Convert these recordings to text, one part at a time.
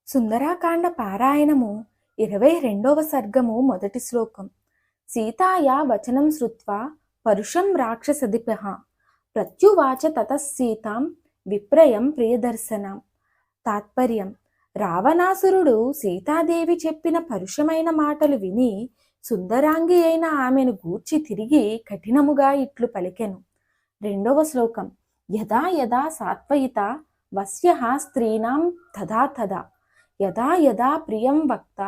సుందరాకాండ పారాయణము 22వ సర్గము మొదటి శ్లోకం. సీతాయా వచనం శ్రుత్వా పరుషం రాక్షసదిపః ప్రత్యువాచ తతః సీతాం విప్రయం ప్రియదర్శనాం. తాత్పర్యం: రావణాసురుడు సీతాదేవి చెప్పిన పరుషమైన మాటలు విని సుందరాంగి అయిన ఆమెను గూర్చి తిరిగి కఠినముగా ఇట్లు పలికెను. 2వ శ్లోకం. యదా యదా సాత్వయిత వస్యః స్త్రీణాం తదా తదా యదా యదా ప్రియం వక్త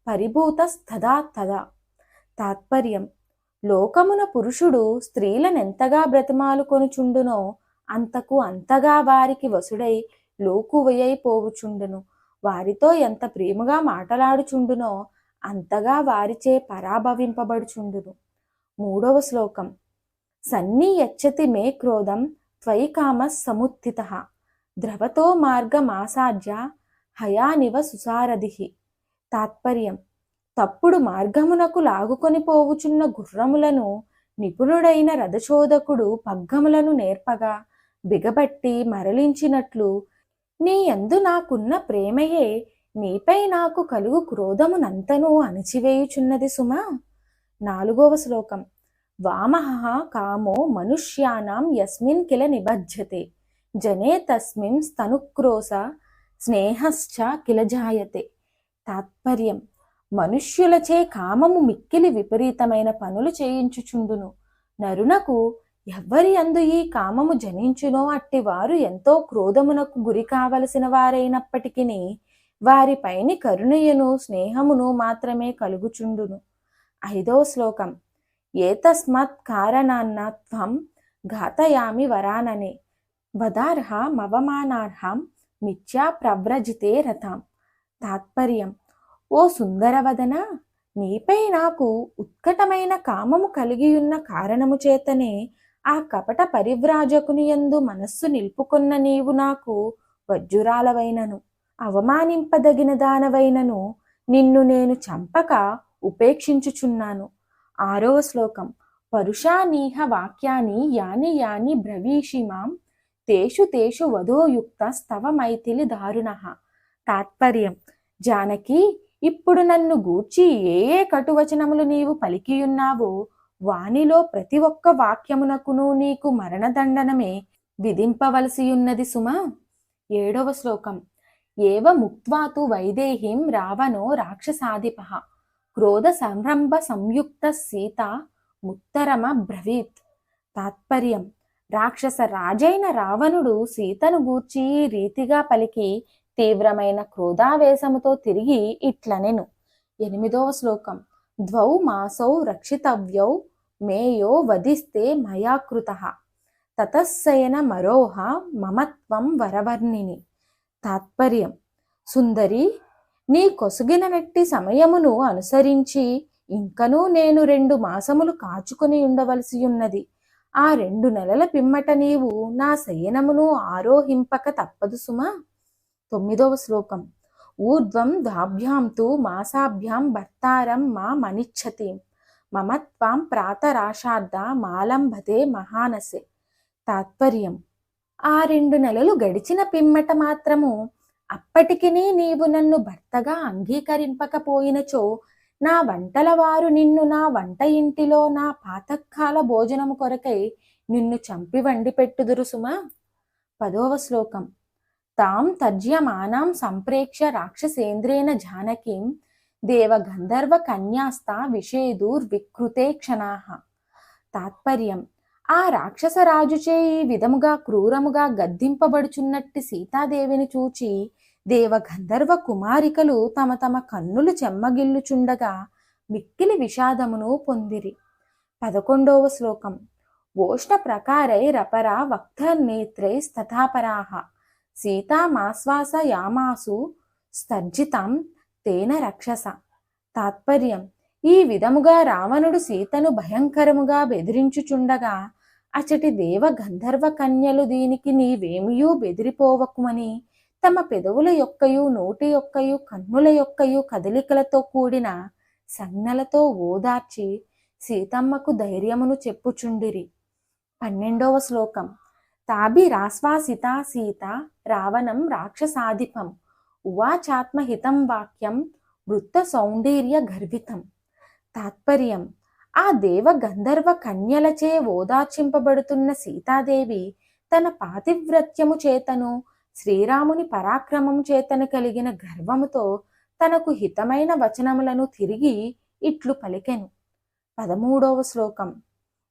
పరిభూతస్తదా తదా. తాత్పర్యం: లోకమున పురుషుడు స్త్రీలనెంతగా బ్రతిమాలుకొనుచుండునో అంతకు అంతగా వారికి వసుడై లోకువయైపోవుచుండును. వారితో ఎంత ప్రేమగా మాటలాడుచుండునో అంతగా వారిచే పరాభవింపబడుచుండును. 3వ శ్లోకం. సన్నియచ్చతి మే క్రోధం త్వయి కామః సముత్థితః ద్రవతో మార్గమాసాద్య హయానివ సుసారథిః. తాత్పర్యం: తప్పుడు మార్గమునకు లాగుకొని పోవుచున్న గుర్రములను నిపుణుడైన రథచోదకుడు పగ్గములను నేర్పగా బిగబట్టి మరలించినట్లు నీ యందు నాకున్న ప్రేమయే నీపై నాకు కలుగు క్రోధమునంతను అణిచివేయుచున్నది సుమా. 4వ శ్లోకం. వామః కామో మనుష్యానాం యస్మిన్ కిల నిబధ్యతే జనే తస్మిన్ స్తనుక్రోశ స్నేహశ్చ కిల జాయతే. తాత్పర్యం: మనుష్యులచే కామము మిక్కిలి విపరీతమైన పనులు చేయించుచుండును. నరునకు ఎవ్వరి అందు ఈ కామము జనించునో అట్టివారు ఎంతో క్రోధమునకు గురి కావలసిన వారైనప్పటికీ వారిపైని కరుణయను స్నేహమును మాత్రమే కలుగుచుండును. 5వ శ్లోకం. ఏతస్మాత్ కారణాన్న త్వం ఘాతయామి వరాననే వదార్హమవమానార్హం మిథ్యా ప్రవ్రజితే రథాం. తాత్పర్యం: ఓ సుందరవదన, నీపై నాకు ఉత్కటమైన కామము కలిగియున్న కారణము చేతనే ఆ కపట పరివ్రాజకుని యందు మనస్సు నిలుపుకొన్న నీవు నాకు వజ్జురాలవైనను అవమానింపదగిన దానవైనను నిన్ను నేను చంపక ఉపేక్షించుచున్నాను. 6వ శ్లోకం. పరుషానీహ వాక్యాని యాని యాని బ్రవీషి మాం తేషు తేషు వధోయుక్తస్తవ మైథిలి దారుణః. తాత్పర్యం: జానకి, ఇప్పుడు నన్ను గూర్చి ఏ ఏ కటువచనములు నీవు పలికియున్నావో వానిలో ప్రతి ఒక్క వాక్యమునకును నీకు మరణదండనమే విధింపవలసియున్నది సుమా. 7వ శ్లోకం. ఏవ ముక్త్వాతు వైదేహీం రావణో రాక్షసాధిపః క్రోధ సంరంభ సంయుక్త సీత ముత్తరమబ్రవీత్. తాత్పర్యం: రాక్షస రాజైన రావణుడు సీతను గూర్చి ఈ రీతిగా పలికి తీవ్రమైన క్రోధావేశముతో తిరిగి ఇట్లనెను. 8వ శ్లోకం. ద్వౌ మాసౌ రక్షితవ్యౌ మేయో వధిస్తే మయా కృతః తతస్సయన మరోహ మమత్వం వరవర్ణిని. తాత్పర్యం: సుందరి, నీ కొసగిననట్టి సమయమును అనుసరించి ఇంకనూ నేను 2 మాసములు కాచుకొని ఉండవలసియున్నది. ఆ 2 నెలల పిమ్మట నీవు నా శయనమును ఆరోహింపక తప్పదు సుమా. 9వ శ్లోకం. ఊర్ధ్వం ద్వాభ్యాం తు మాసాభ్యాం భర్తారం మా మనిచ్చతిం మమత్వాం ప్రాతరాషార్థ మాలంబతే మహానసే. తాత్పర్యం: ఆ 2 నెలలు గడిచిన పిమ్మట మాత్రము అప్పటికి నీవు నన్ను భర్తగా అంగీకరింపకపోయినచో నా వంటలవారు నిన్ను నా వంట ఇంటిలో నా పాతకాల భోజనము కొరకై నిన్ను చంపి వండి పెట్టుదురు సుమా. 10వ శ్లోకం. తాం తర్జ్యమానాం సంప్రేక్ష్య రాక్షసేంద్రేణ జానకీం దేవగంధర్వ కన్యాస్తా విషేదుర్వికృతే క్షణాః. తాత్పర్యం: ఆ రాక్షసరాజుచే ఈ విధముగా క్రూరముగా గద్దింపబడుచున్నట్టి సీతాదేవిని చూచి దేవగంధర్వ కుమారికలు తమ తమ కన్నులు చెమ్మగిల్లుచుండగా మిక్కిలి విషాదమును పొందిరి. 11వ శ్లోకం. ఓష్ణ ప్రకారైరపరా వక్తర్నేత్రైస్తథాపరాః సీతామాశ్వాసయామాసు స్తర్జితాం తేన రక్షస. తాత్పర్యం: ఈ విధముగా రావణుడు సీతను భయంకరముగా బెదిరించుచుండగా అచటి దేవ గంధర్వ కన్యలు దీనికి నీవేమియూ బెదిరిపోవకుమని తమ పెదవుల యొక్కయు నోటి యొక్కయు కన్నుల యొక్కయు కదలికలతో కూడిన సంజ్ఞలతో ఓదార్చి సీతమ్మకు ధైర్యమును చెప్పుచుండిరి. 12వ శ్లోకం. తాభిరాశ్వాసితా సీత రావణం రాక్షసాధిపం ఉవాచాత్మహితం వాక్యం వృత్త సౌందర్య గర్వితం. తాత్పర్యం: ఆ దేవ గంధర్వ కన్యలచే ఓదార్చింపబడుతున్న సీతాదేవి తన పాతివ్రత్యము చేతను శ్రీరాముని పరాక్రమము చేతను కలిగిన గర్వముతో తనకు హితమైన వచనములను తిరిగి ఇట్లు పలికెను. 13వ శ్లోకం.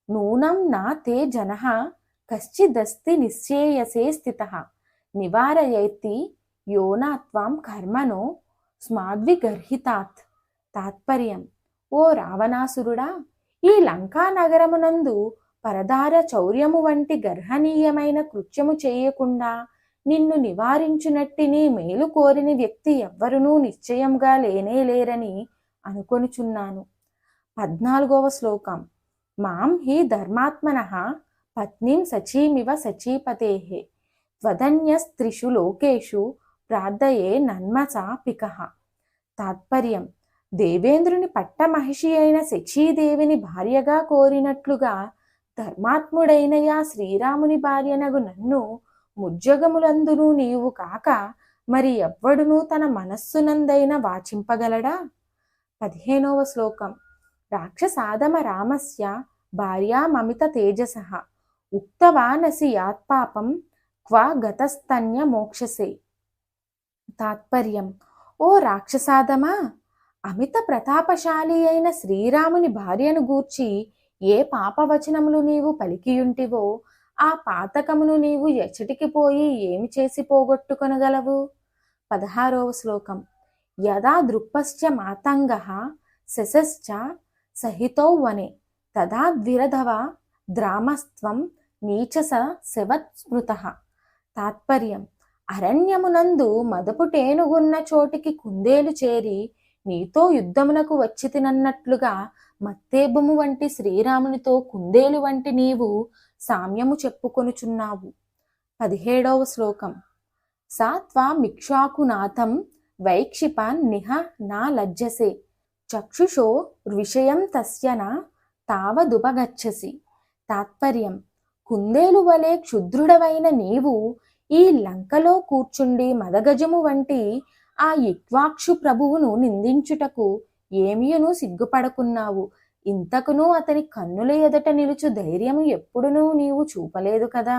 నూనం నా తే జనః కశ్చిదస్తి నిశ్చేయసే స్థితః నివారయేతి యోనాత్వాం కర్మణో స్మాద్విగర్హితాత్. తాత్పర్యం: ఓ రావణాసురుడా, ఈ లంకా నగరమునందు పరదార చౌర్యము వంటి గర్హనీయమైన కృత్యము చేయకుండా నిన్ను నివారించునట్టి నీ మేలు కోరిని వ్యక్తి ఎవ్వరునూ నిశ్చయంగా లేనేలేరని అనుకొనుచున్నాను. 14వ శ్లోకం. మాం హి ధర్మాత్మనః పత్నీం సచీమివ సచీపతేః త్వదన్యస్త్రిషు లోకేషు ప్రార్థయే నన్మసా పికః. తాత్పర్యం: దేవేంద్రుని పట్టమహిషి అయిన శచీదేవిని భార్యగా కోరినట్లుగా ధర్మాత్ముడైన యా శ్రీరాముని భార్యనగు నన్ను ముజ్జగములందును నీవు కాక మరి ఎవ్వడునూ తన మనస్సునందైన వాచింపగలడా? 15వ శ్లోకం. రాక్షసాదమ రామస్య భార్యామమిత తేజసః ఉక్తవానసి యాత్పాపం క్వ గతస్తన్య మోక్షసే. తాత్పర్యం: ఓ రాక్షసాదమా, అమిత ప్రతాపశాలి అయిన శ్రీరాముని భార్యను గూర్చి ఏ పాపవచనములు నీవు పలికియుంటివో ఆ పాతకమును నీవు ఎచ్చటికి పోయి ఏమి చేసి పోగొట్టుకొనగలవు? 16వ శ్లోకం. యదా దృక్పశ్చ మాతంగః శశశ్చ సహితౌ వనే తదా ద్విరధవ ద్రామస్త్వం నీచస శవత్ స్మృతః. తాత్పర్యం: అరణ్యమునందు మదపుటేనుగున్న చోటికి కుందేలు చేరి నీతో యుద్ధమునకు వచ్చితినన్నట్లుగా మత్తేబుము వంటి శ్రీరామునితో కుందేలు వంటి నీవు సామ్యము చెప్పుకొనుచున్నావు. 17వ శ్లోకం. సా త్వామిక్ష్వాకునాథం వైక్షిపాన్ నిహ నా లజ్జసే చక్షుషో విషయం తస్య న తావదుపగచ్చసి. తాత్పర్యం: కుందేలు వలె క్షుద్రుడవైన నీవు ఈ లంకలో కూర్చుండి మదగజము వంటి ఆ ఇక్ష్వాకు ప్రభువును నిందించుటకు ఏమియును సిగ్గుపడకున్నావు. ఇంతకును అతని కన్నుల ఎదుట నిలుచు ధైర్యము ఎప్పుడునూ నీవు చూపలేదు కదా.